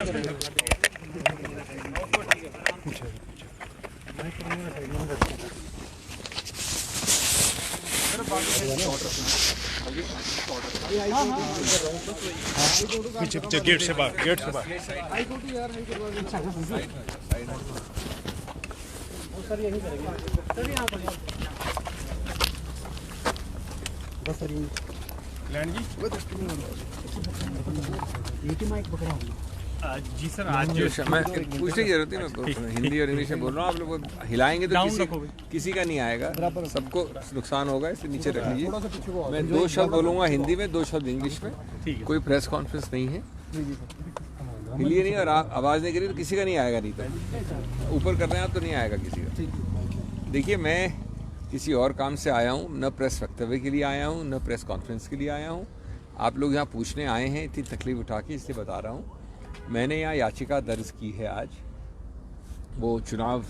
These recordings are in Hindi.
पीछे पीछे गेट से बाहर, गेट से बाहर। सर यही करेंगे सर, यहाँ पर बस सर यही लैंड जी एक ही माइक पकड़ा हूँ जी सर। आज मैं पूछने की जरूरत नहीं, मैं हिंदी और इंग्लिश में बोल रहा हूँ। आप लोग हिलाएंगे तो किसी का नहीं आएगा, सबको नुकसान होगा, इसलिए नीचे रख लीजिए। मैं 2 शब्द बोलूँगा हिंदी में, 2 शब्द इंग्लिश में। कोई प्रेस कॉन्फ्रेंस नहीं है, हिलिए नहीं और आवाज़ नहीं करिए तो किसी का नहीं आएगा। नहीं तो ऊपर कर रहे हैं आप तो नहीं आएगा किसी का। देखिए, मैं किसी और काम से आया हूँ, न प्रेस वक्तव्य के लिए आया हूँ, न प्रेस कॉन्फ्रेंस के लिए आया हूँ। आप लोग यहाँ पूछने आए हैं, इतनी तकलीफ उठा के, इसलिए बता रहा हूँ। मैंने यहाँ याचिका दर्ज की है आज, वो चुनाव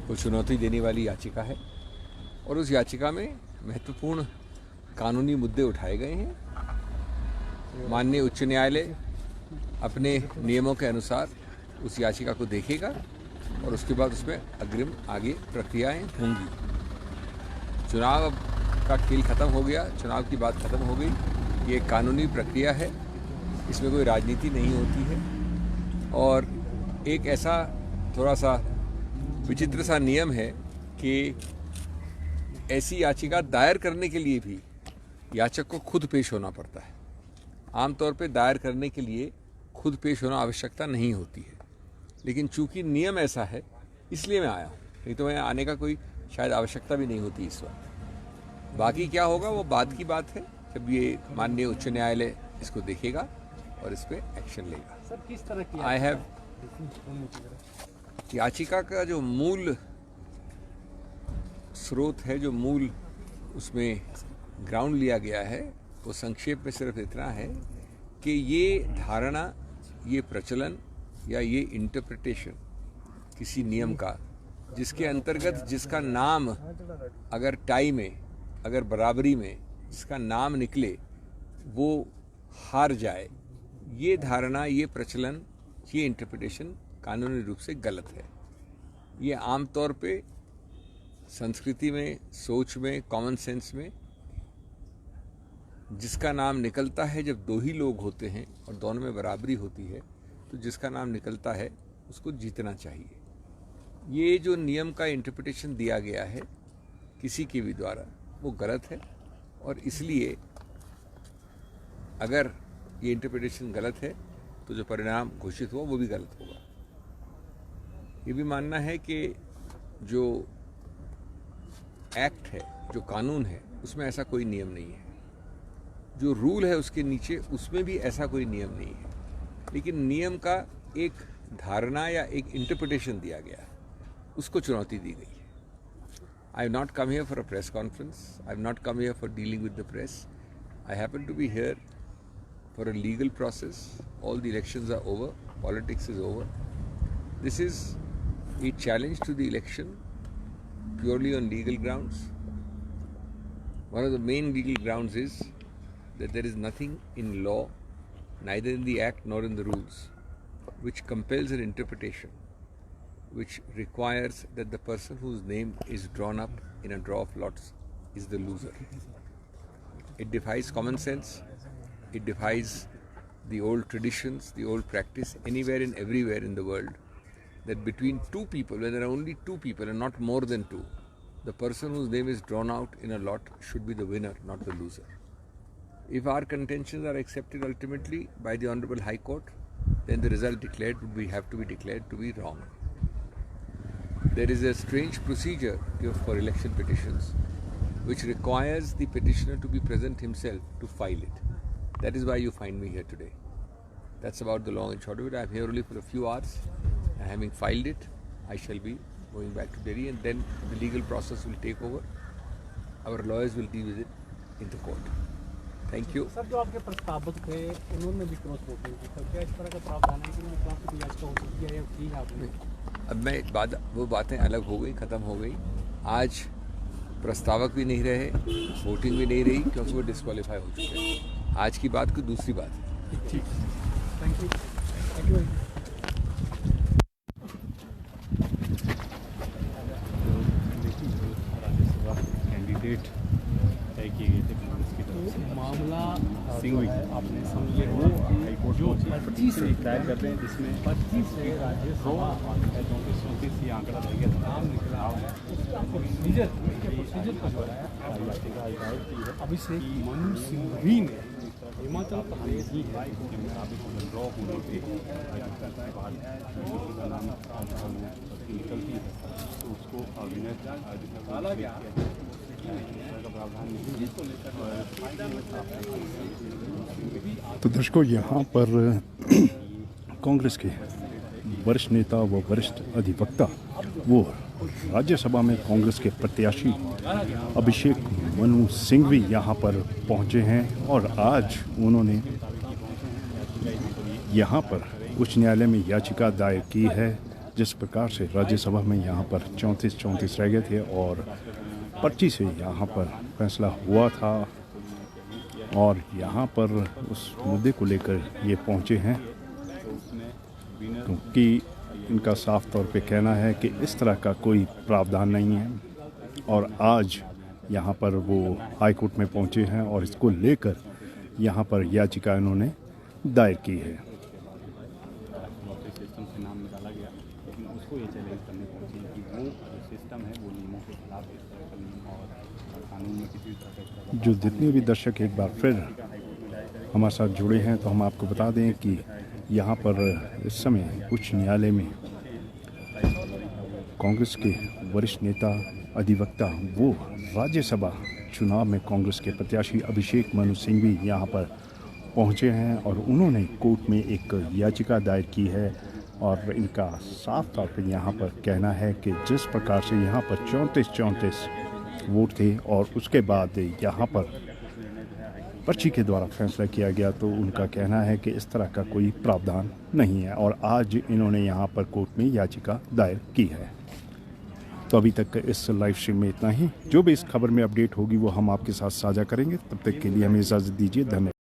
को चुनौती देने वाली याचिका है, और उस याचिका में महत्वपूर्ण कानूनी मुद्दे उठाए गए हैं। माननीय उच्च न्यायालय अपने नियमों के अनुसार उस याचिका को देखेगा और उसके बाद उसमें अग्रिम आगे प्रक्रियाएं होंगी। चुनाव का खेल खत्म हो गया, चुनाव की बात खत्म हो गई। ये कानूनी प्रक्रिया है, इसमें कोई राजनीति नहीं होती है। और एक ऐसा थोड़ा सा विचित्र सा नियम है कि ऐसी याचिका दायर करने के लिए भी याचक को खुद पेश होना पड़ता है। आमतौर पे दायर करने के लिए खुद पेश होना आवश्यकता नहीं होती है, लेकिन चूंकि नियम ऐसा है इसलिए मैं आया हूँ, नहीं तो मैं आने का कोई शायद आवश्यकता भी नहीं होती इस वक्त। बाकी क्या होगा वो बाद की बात है, जब ये माननीय उच्च न्यायालय इसको देखेगा और इस पर एक्शन लेगा। सर किस तरह की आई हैव याचिका का जो मूल स्रोत है, जो मूल उसमें ग्राउंड लिया गया है, वो संक्षेप में सिर्फ इतना है कि ये धारणा, ये प्रचलन या ये इंटरप्रिटेशन किसी नियम का, जिसके अंतर्गत जिसका नाम अगर टाई में, अगर बराबरी में जिसका नाम निकले वो हार जाए, ये धारणा, ये प्रचलन, ये इंटरप्रिटेशन कानूनी रूप से गलत है। ये आमतौर पे संस्कृति में, सोच में, कॉमन सेंस में जिसका नाम निकलता है, जब 2 ही लोग होते हैं और दोनों में बराबरी होती है, तो जिसका नाम निकलता है उसको जीतना चाहिए। ये जो नियम का इंटरप्रिटेशन दिया गया है किसी के भी द्वारा, वो गलत है, और इसलिए अगर ये इंटरप्रिटेशन गलत है तो जो परिणाम घोषित हुआ वो भी गलत होगा। ये भी मानना है कि जो एक्ट है, जो कानून है, उसमें ऐसा कोई नियम नहीं है। जो रूल है उसके नीचे, उसमें भी ऐसा कोई नियम नहीं है, लेकिन नियम का एक धारणा या एक इंटरप्रिटेशन दिया गया है, उसको चुनौती दी गई है। I have not come here for a press conference, I have not come here for dealing with the press. I happen to be here for a legal process. All the elections are over, politics is over. This is a challenge to the election purely on legal grounds. One of the main legal grounds is that there is nothing in law, neither in the act nor in the rules, which compels an interpretation, which requires that the person whose name is drawn up in a draw of lots is the loser. It defies common sense. It defies the old traditions, the old practice anywhere and everywhere in the world, that between 2 people, when there are only 2 people and not more than 2, the person whose name is drawn out in a lot should be the winner, not the loser. If our contentions are accepted ultimately by the Honorable High Court, then the result declared would have to be declared to be wrong. There is a strange procedure for election petitions which requires the petitioner to be present himself to file it. That is why you find me here today. That's about the long and short of it. I am here only for a few hours, and having filed it, I shall be going back to Delhi, and then the legal process will take over. Our lawyers will deal with it in the court. Thank you. Sir, जो आपके प्रस्तावक थे उन्होंने भी क्रॉस वोटिंग की, तो क्या इस तरह का प्रावधान है कि उनके खिलाफ कोई याचिका हो सकती है या की है आपने? अब मैं वो बातें अलग हो गई, खत्म हो गई। आज प्रस्तावक भी नहीं रहे, वोटिंग भी नहीं रही, क्योंकि वो डिस्क्वालीफाई हो चुके हैं। आज की बात कोई दूसरी बात है। ठीक, थैंक यू। 25 है दायर कर रहे हैं जिसमें 25 है राज्यसभा 34 ये आंकड़ा रह गया था। नाम निकला है उसका प्रोसीजर को जोड़ा है। अभिषेक मनु सिंघवी ने हिमाचल प्रदेश ही है जिनमें आप इसको ड्रॉ होने पे बाद किसी का नाम निकलती है तो उसको अविनय का प्रावधान नहीं है। तो दर्शकों, यहाँ पर कांग्रेस के वरिष्ठ नेता व वरिष्ठ अधिवक्ता वो राज्यसभा में कांग्रेस के प्रत्याशी अभिषेक मनु सिंघवी यहाँ पर पहुँचे हैं और आज उन्होंने यहाँ पर उच्च न्यायालय में याचिका दायर की है। जिस प्रकार से राज्यसभा में यहाँ पर 34 रह गए थे और 25 से यहाँ पर फैसला हुआ था और यहाँ पर उस मुद्दे को लेकर ये पहुँचे हैं क्योंकि इनका साफ तौर पे कहना है कि इस तरह का कोई प्रावधान नहीं है और आज यहाँ पर वो हाई कोर्ट में पहुँचे हैं और इसको लेकर यहाँ पर याचिका इन्होंने दायर की है। सिस्टम से नाम निकाला गया लेकिन उसको ये चैलेंज करने पहुंची कि वो जो सिस्टम है वो नियमों के खिलाफ है, इस तरह का नियम और कानून में किसी तरह का जो जितने भी दर्शक एक बार फिर हमारे साथ जुड़े हैं तो हम आपको बता दें कि यहाँ पर इस समय उच्च न्यायालय में कांग्रेस के वरिष्ठ नेता अधिवक्ता वो राज्यसभा चुनाव में कांग्रेस के प्रत्याशी अभिषेक मनु सिंघवी यहाँ पर पहुँचे हैं और उन्होंने कोर्ट में एक याचिका दायर की है और इनका साफ तौर पर यहाँ पर कहना है कि जिस प्रकार से यहाँ पर 34 वोट थे और उसके बाद यहाँ पर पर्ची के द्वारा फैसला किया गया तो उनका कहना है कि इस तरह का कोई प्रावधान नहीं है और आज इन्होंने यहाँ पर कोर्ट में याचिका दायर की है। तो अभी तक इस लाइव स्ट्रीम में इतना ही। जो भी इस खबर में अपडेट होगी वो हम आपके साथ साझा करेंगे। तब तक के लिए हमें इजाज़त दीजिए। धन्यवाद।